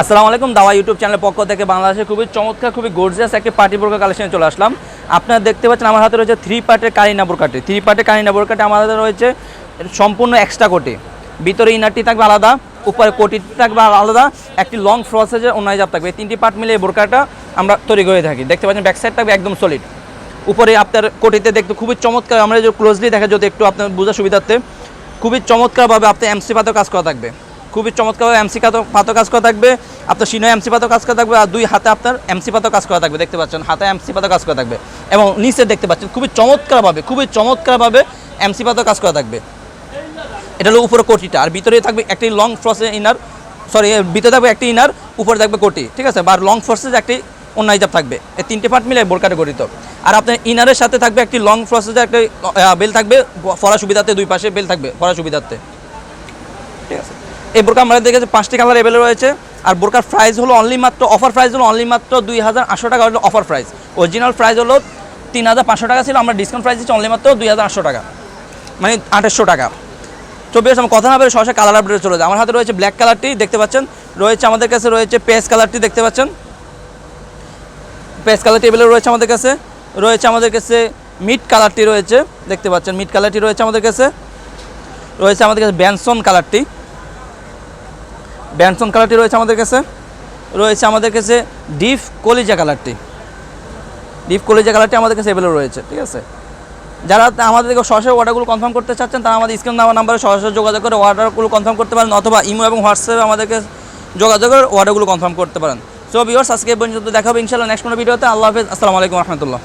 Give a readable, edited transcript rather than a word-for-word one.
আসসালামু আলাইকুম, দাওয়া ইউটিউব চ্যানেলের পক্ষ থেকে বাংলাদেশে খুবই চমৎকার, খুবই গর্জিয়াস একটি পার্টি বোরকা কালেকশনে চলে আসলাম। আপনারা দেখতে পাচ্ছেন আমার হাতে রয়েছে 3 পার্টের কারিনা বোরকাটি। 3 পার্টের কারিনা বোরকাটি আমাদের রয়েছে সম্পূর্ণ এক্সট্রা কোটি, ভিতরে ইনারটি থাকবে আলাদা, উপরে কোটিটি থাকবে আলাদা, একটি লং ফ্রসেজের অন্য হিজাব থাকবে। এই 3টি পার্ট মিলে এই বোরকাটা আমরা তৈরি করে থাকি। দেখতে পাচ্ছেন ব্যাক সাইড থাকবে একদম সলিড, উপরে আপনার কোটিতে দেখতে খুবই চমৎকার। আমরা যদি ক্লোজলি দেখা যদি একটু আপনার বোঝার সুবিধার্থে খুবই চমৎকারভাবে আপনার এমসি পাতেও কাজ করা থাকবে, খুবই চমৎকারভাবে এমসি পাতও কাজ করা থাকবে, আপনার সিনোয় এমসি পাতও কাজ করা থাকবে, আর 2 হাতে আপনার এমসি পাতও কাজ করা থাকবে। দেখতে পাচ্ছেন হাতে এমসি পাতও কাজ করা থাকবে, এবং নিচে দেখতে পাচ্ছেন খুবই চমৎকারভাবে এমসি পাতও কাজ করা থাকবে। এটা হলো উপরে কোটিটা, আর ভিতরে থাকবে একটি লং ফ্রসের ইনার, ভিতরে থাকবে একটি ইনার, উপরে থাকবে কোটি, ঠিক আছে, বা লং ফ্রসেজ একটি অন্য হিজাব থাকবে। এই 3টে পার্ট মিলে বোরকাটা গঠিত। আর আপনার ইনারের সাথে থাকবে একটি লং ফ্রসেজের একটি বেল থাকবে পরা সুবিধার্থে, 2 পাশে বেল থাকবে পরা সুবিধার্থে, ঠিক আছে। এই বোরকা আমাদের দেখেছে 5টি কালার অ্যাভেলেবল রয়েছে। আর বোরকার প্রাইস হলো অনলি মাত্র, অফার প্রাইস হলো অনলি মাত্র 2800 টাকা হলো অফার প্রাইস। অরিজিনাল প্রাইস হলো 3500 টাকা ছিল, আমরা ডিসকাউন্ট প্রাইস দিচ্ছি অনলি মাত্র 2800 টাকা, মানে 2800 টাকা। তো বেশ, আমার কথা না বলে সরাসরি কালার আপডেটে চলে যায়। আমার হাতে রয়েছে ব্ল্যাক কালারটি, দেখতে পাচ্ছেন রয়েছে আমাদের কাছে, রয়েছে পেস কালারটি, দেখতে পাচ্ছেন পেস কালারটি অ্যাভেলেবল রয়েছে আমাদের কাছে। রয়েছে আমাদের কাছে মিড কালারটি রয়েছে, দেখতে পাচ্ছেন মিড কালারটি রয়েছে আমাদের কাছে। রয়েছে আমাদের কাছে ব্যানসন কালারটি রয়েছে আমাদের কাছে। রয়েছে আমাদের কাছে ডিপ কলিজা কালারটি আমাদের কাছে অ্যাভেলেবল রয়েছে, ঠিক আছে। যারা আমাদের থেকে সরাসরি অর্ডারগুলো কনফার্ম করতে চাচ্ছেন তারা আমাদের স্ক্রিন দেওয়া নাম্বারে সরাসরি যোগাযোগ করে অর্ডারগুলো কনফার্ম করতে পারেন, অথবা ইমো এবং হোয়াটসঅ্যাপে আমাদেরকে যোগাযোগ করে অর্ডারগুলো কনফার্ম করতে পারেন। সো ভিউয়ার্স, আজকে এই পর্যন্ত দেখা হবে ইনশাআল্লাহ নেক্সট কোনো ভিডিওতে। আল্লাহ হাফেজ, আসসালামু আলাইকুম রহমতুল্লাহ।